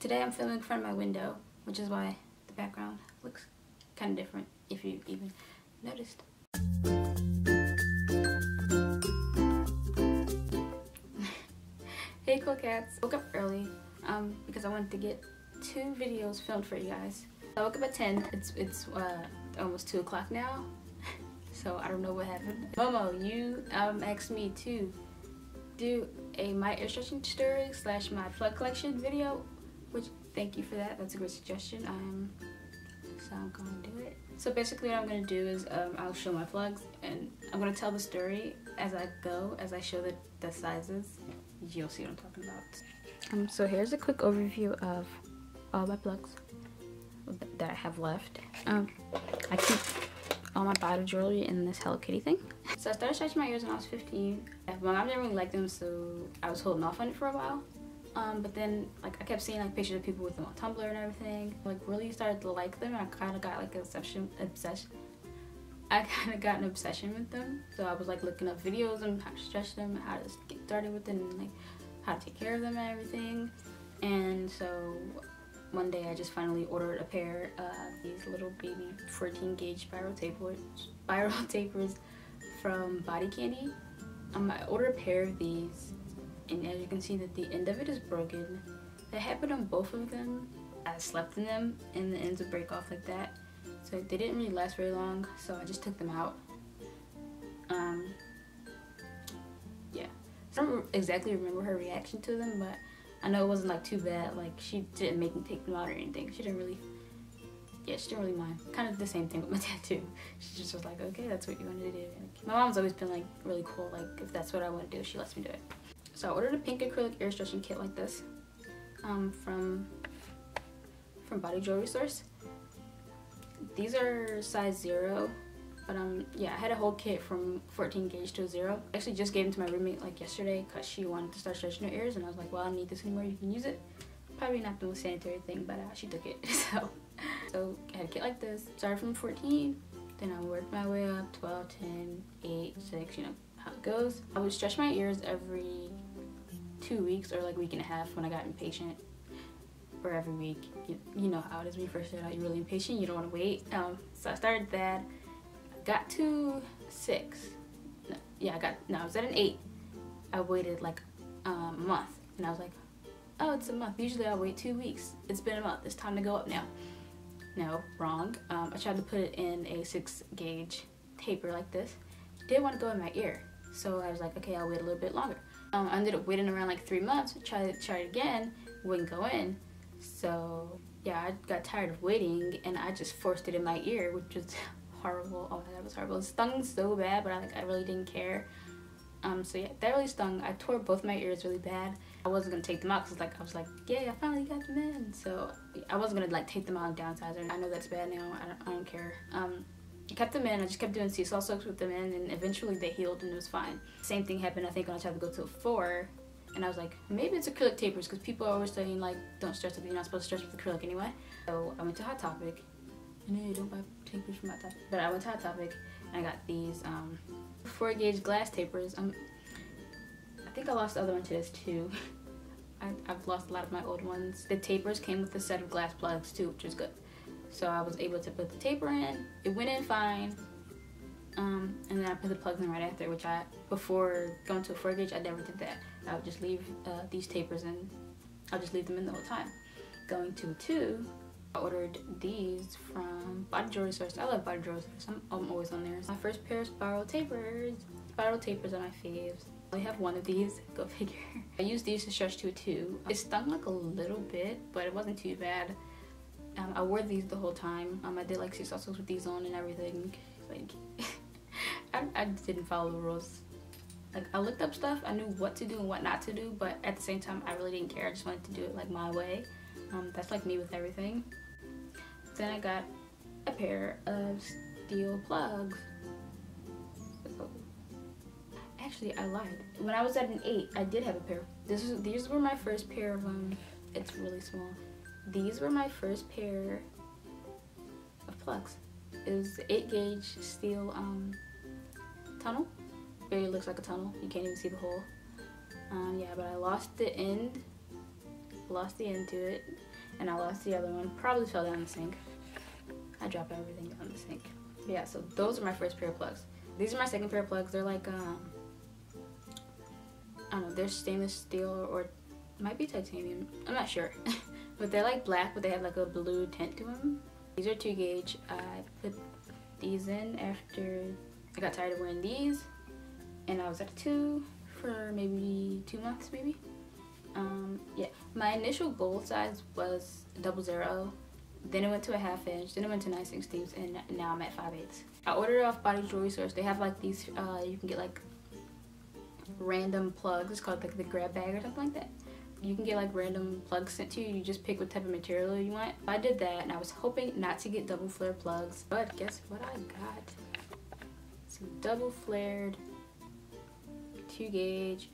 Today I'm filming in front of my window, which is why the background looks kind of different, if you even noticed. Hey cool cats! Woke up early because I wanted to get 2 videos filmed for you guys. I woke up at 10. It's almost 2 o'clock now, so I don't know what happened. Momo, you asked me to do a my ear stretching story / my plug collection video, which thank you for that. That's a great suggestion. So I'm gonna do it. So basically what I'm gonna do is I'll show my plugs and I'm gonna tell the story as I go, as I show the sizes. You'll see what I'm talking about. So here's a quick overview of all my plugs that I have left. I keep all my bottle jewelry in this Hello Kitty thing. So I started stretching my ears when I was 15. My mom didn't really like them, so I was holding off on it for a while. But then like I kept seeing like pictures of people with them on Tumblr and everything. Like really started to like them, and I kind of got like an obsession. I kind of got an obsession with them. So I was like looking up videos on how to stretch them, how to get started with them, and like how to take care of them and everything. And so one day I just finally ordered a pair of these little baby 14 gauge spiral tapers from Body Candy. I ordered a pair of these, and as you can see that the end of it is broken. That happened on both of them. I slept in them and the ends would break off like that. So they didn't really last very long, so I just took them out. Yeah. I don't exactly remember her reaction to them, but I know it wasn't like too bad. Like she didn't make me take them out or anything. She didn't really mind. Kind of the same thing with my dad too. She just was like, okay, that's what you wanted to do. Like, my mom's always been like really cool. Like if that's what I want to do, she lets me do it. So I ordered a pink acrylic ear stretching kit like this from Body Jewelry Source. These are size 0, but yeah, I had a whole kit from 14 gauge to 0. I actually just gave them to my roommate like yesterday because she wanted to start stretching her ears, and I was like, well, I don't need this anymore, you can use it. Probably not the most sanitary thing, but she took it. So I had a kit like this. Started from 14, then I worked my way up, 12, 10, 8, 6, you know how it goes. I would stretch my ears every 2 weeks or like week and a half when I got impatient, or every week. You know how it is when you first start out, you're really impatient, you don't want to wait. So I started that, got to 6. I was at an 8. I waited like a month, and I was like, oh, it's a month. Usually I wait 2 weeks. It's been a month. It's time to go up now. No, wrong. I tried to put it in a 6 gauge taper like this. It didn't want to go in my ear, so I was like, okay, I'll wait a little bit longer. I ended up waiting around like 3 months. Tried it again, wouldn't go in. So yeah, I got tired of waiting, and I just forced it in my ear, which was horrible. Oh my god, it was horrible. It stung so bad, but I really didn't care. So yeah, that really stung. I tore both my ears really bad. I wasn't gonna take them out because I was like, yay, I finally got them in. So I wasn't gonna like take them out and downsize them. I know that's bad now. I don't care. I kept them in. I just kept doing sea salt soaks with them in, and eventually they healed and it was fine. Same thing happened, I think, when I tried to go to a 4, and I was like, maybe it's acrylic tapers, because people are always saying like, don't stretch with, you're not supposed to stretch with acrylic anyway. So I went to Hot Topic. I know you don't buy tapers from Hot Topic, but I went to Hot Topic and I got these 4 gauge glass tapers. I think I lost the other one to this too. I've lost a lot of my old ones. The tapers came with a set of glass plugs too, which was good. So I was able to put the taper in. It went in fine. And then I put the plugs in right after, which before going to a 4 gauge, I never did that. I would just leave these tapers in. I'll just leave them in the whole time. Going to a 2, I ordered these from Body Jewelry Source. I love Body Jewelry Source. I'm always on there. My first pair of spiral tapers. Spiral tapers are my faves. I only have one of these, go figure. I used these to stretch to a 2. It stung like a little bit, but it wasn't too bad. I wore these the whole time. I did like sea salt soaks with these on and everything. Like, I didn't follow the rules. Like, I looked up stuff. I knew what to do and what not to do, but at the same time, I really didn't care. I just wanted to do it like my way. That's like me with everything. Then I got a pair of steel plugs. Actually, I lied. When I was at an 8, I did have a pair. These were my first pair of it's really small. These were my first pair of plugs. It was 8 gauge steel tunnel. It looks like a tunnel. You can't even see the hole. Yeah, but I lost the end lost the end to it, and I lost the other one. Probably fell down the sink. I dropped everything down the sink. But yeah, so those are my first pair of plugs. These are my second pair of plugs. They're like, I don't know, they're stainless steel or it might be titanium. I'm not sure. But they're like black, but they have like a blue tint to them. These are 2 gauge. I put these in after I got tired of wearing these. And I was at a 2 for maybe 2 months, maybe. Yeah, my initial goal size was 00. Then it went to a 1/2 inch, then it went to 9/16, and now I'm at 5/8. I ordered it off Body Jewelry Source. They have like these, you can get like random plugs. It's called like the grab bag or something like that. You can get like random plugs sent to you. You just pick what type of material you want. I did that, and I was hoping not to get double flare plugs, but guess what I got? Some double flared 2 gauge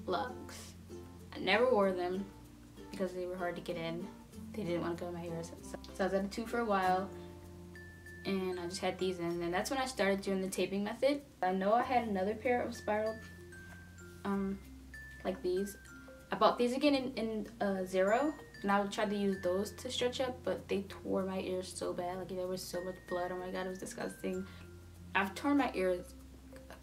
plugs. I never wore them because they were hard to get in. They didn't want to go in my ears. So I was at a 2 for a while, and I just had these in, and that's when I started doing the taping method. I know I had another pair of spiral, like these. I bought these again in 0, and I tried to use those to stretch up, but they tore my ears so bad. Like there was so much blood. Oh my god, it was disgusting. I've torn my ears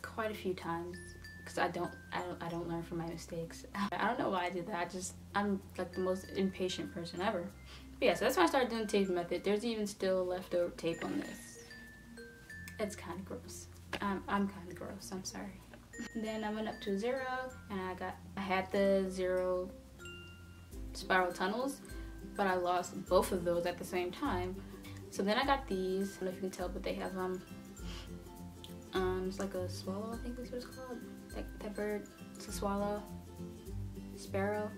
quite a few times because I don't learn from my mistakes. I don't know why I did that. I'm like the most impatient person ever. But yeah, so that's when I started doing the taping method. There's even still leftover tape on this. It's kind of gross. I'm kind of gross. I'm sorry. Then I went up to 0, and I had the 0 spiral tunnels, but I lost both of those at the same time. So then I got these. I don't know if you can tell, but they have it's like a swallow, I think that's what it's called. That bird, it's a swallow, sparrow.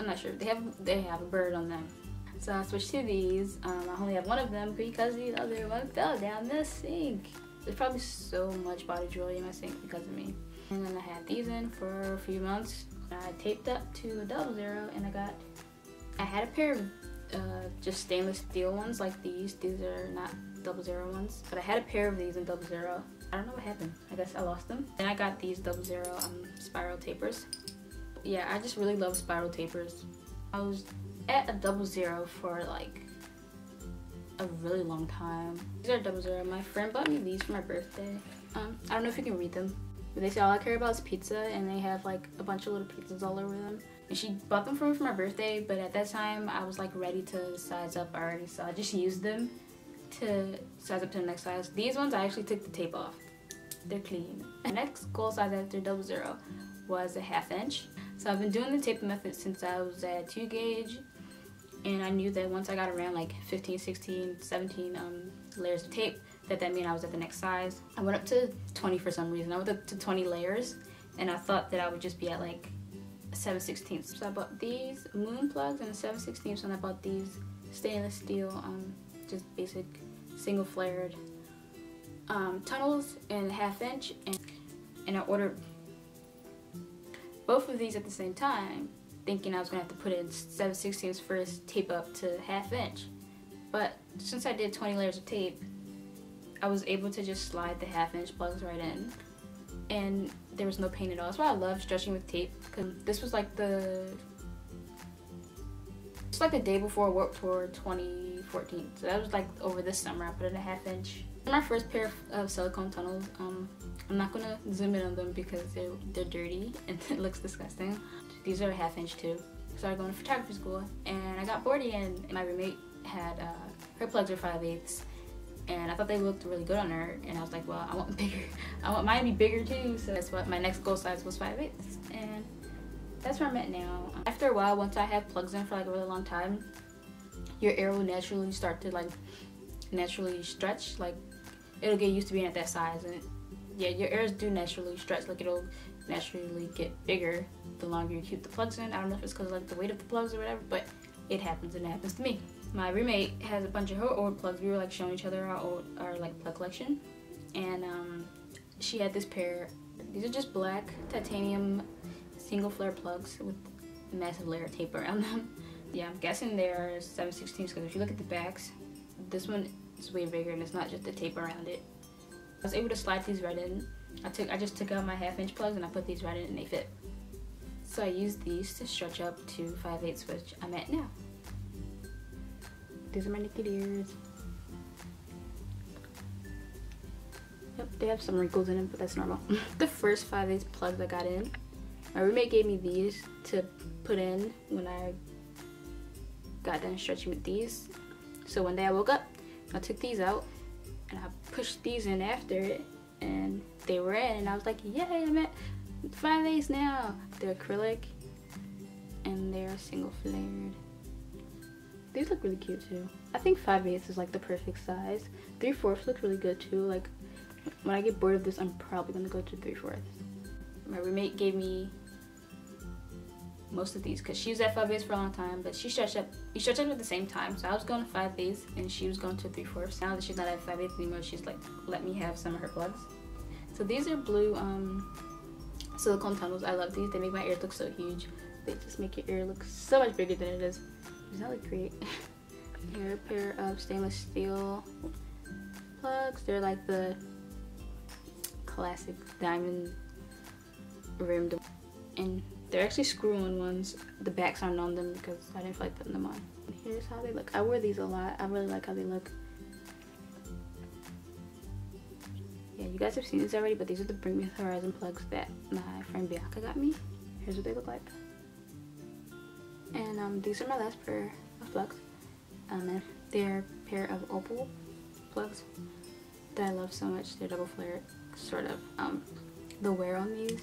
I'm not sure. They have a bird on them. So I switched to these. I only have one of them because the other one fell down the sink. There's probably so much body jewelry in my sink because of me. And then I had these in for a few months. I taped up to a 00, and I had a pair of just stainless steel ones like these. These are not 00 ones, but I had a pair of these in 00. I don't know what happened. I guess I lost them. Then I got these 00 spiral tapers. Yeah, I just really love spiral tapers. I was at a 00 for like a really long time. These are 00. My friend bought me these for my birthday. I don't know if you can read them, but they say all I care about is pizza, and they have like a bunch of little pizzas all over them. And she bought them for me for my birthday, but at that time I was like ready to size up already, so I just used them to size up to the next size. These ones I actually took the tape off. They're clean. My next goal size after 00 was a 1/2 inch. So I've been doing the taping method since I was at 2 gauge, and I knew that once I got around like 15, 16, 17 layers of tape, that meant I was at the next size. I went up to 20 for some reason. I went up to 20 layers, and I thought that I would just be at like 7/16. So I bought these moon plugs and a 7/16, and I bought these stainless steel, just basic single flared tunnels in 1/2 inch, and I ordered both of these at the same time, thinking I was gonna have to put in 7/16 first, tape up to 1/2 inch. But since I did 20 layers of tape, I was able to just slide the 1/2 inch plugs right in, and there was no pain at all. That's why I love stretching with tape, because this was like the day before Warped Tour 2014. So that was like over this summer. I put in a 1/2 inch. My first pair of silicone tunnels. I'm not gonna zoom in on them because they're dirty and it looks disgusting. These are a 1/2 inch too. I started going to photography school, and I got bored again. My roommate had her plugs are 5/8, and I thought they looked really good on her. And I was like, well, I want bigger. I want mine to be bigger too. So that's what my next goal size was, 5/8, and that's where I'm at now. After a while, once I have plugs in for like a really long time, your ear will naturally start to like naturally stretch. Like it'll get used to being at that size, and yeah, your ears do naturally stretch. Like it'll naturally get bigger the longer you keep the plugs in. I don't know if it's because like the weight of the plugs or whatever, but it happens, and it happens to me. My roommate has a bunch of her old plugs. We were like showing each other our like plug collection, and she had this pair. These are just black titanium single flare plugs with a massive layer of tape around them. Yeah, I'm guessing they're 7/16 because if you look at the backs, this one is way bigger and it's not just the tape around it. I was able to slide these right in. I just took out my 1/2 inch plugs and I put these right in and they fit. So I used these to stretch up to 5/8, which I'm at now. These are my naked ears. Yep, they have some wrinkles in them, but that's normal. The first 5/8 plugs I got in, my roommate gave me these to put in when I got done stretching with these. So one day I woke up, I took these out, and I pushed these in after it, and they were in, and I was like, yay, I'm at 5/8 now. They're acrylic, and they're single flared. These look really cute too. I think 5/8 is like the perfect size. 3/4 looks really good too. Like when I get bored of this, I'm probably gonna go to 3/4. My roommate gave me most of these because she was at 5/8 for a long time, but we stretched up at the same time. So I was going to 5/8 and she was going to 3/4. Now that she's not at 5/8 anymore, she's like, let me have some of her plugs. So these are blue silicone tunnels. I love these. They make my ears look so huge. They just make your ear look so much bigger than it is. Does that look great? Here are a pair of stainless steel plugs. They're like the classic diamond rimmed, and they're actually screw-on ones. The backs aren't on them because I didn't feel like putting them on. Here's how they look. I wear these a lot. I really like how they look. Yeah, you guys have seen these already, but these are the Bring Me the Horizon plugs that my friend Bianca got me. Here's what they look like. And these are my last pair of plugs. And they're a pair of opal plugs that I love so much. They're double flared, sort of. The wear on these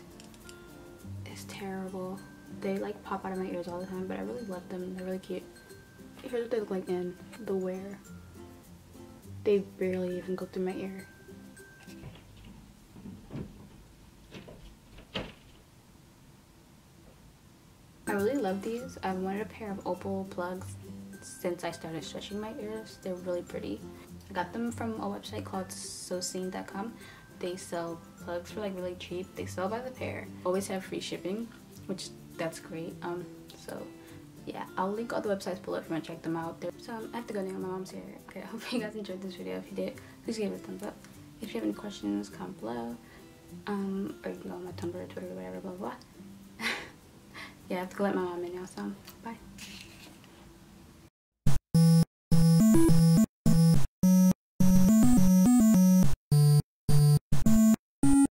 is terrible. They like pop out of my ears all the time, but I really love them. They're really cute. Here's what they look like in the wear. They barely even go through my ear. I really love these. I've wanted a pair of opal plugs since I started stretching my ears. They're really pretty. I got them from a website called soscene.com. They sell plugs for like really cheap. They sell by the pair. Always have free shipping, which that's great. So yeah, I'll link all the websites below if you want to check them out. So I have to go now. My mom's here. Okay, I hope you guys enjoyed this video. If you did, please give it a thumbs up. If you have any questions, comment below. Or you can go on my Tumblr, Twitter, whatever, blah blah. Yeah, I have to go let my mom in now, so bye.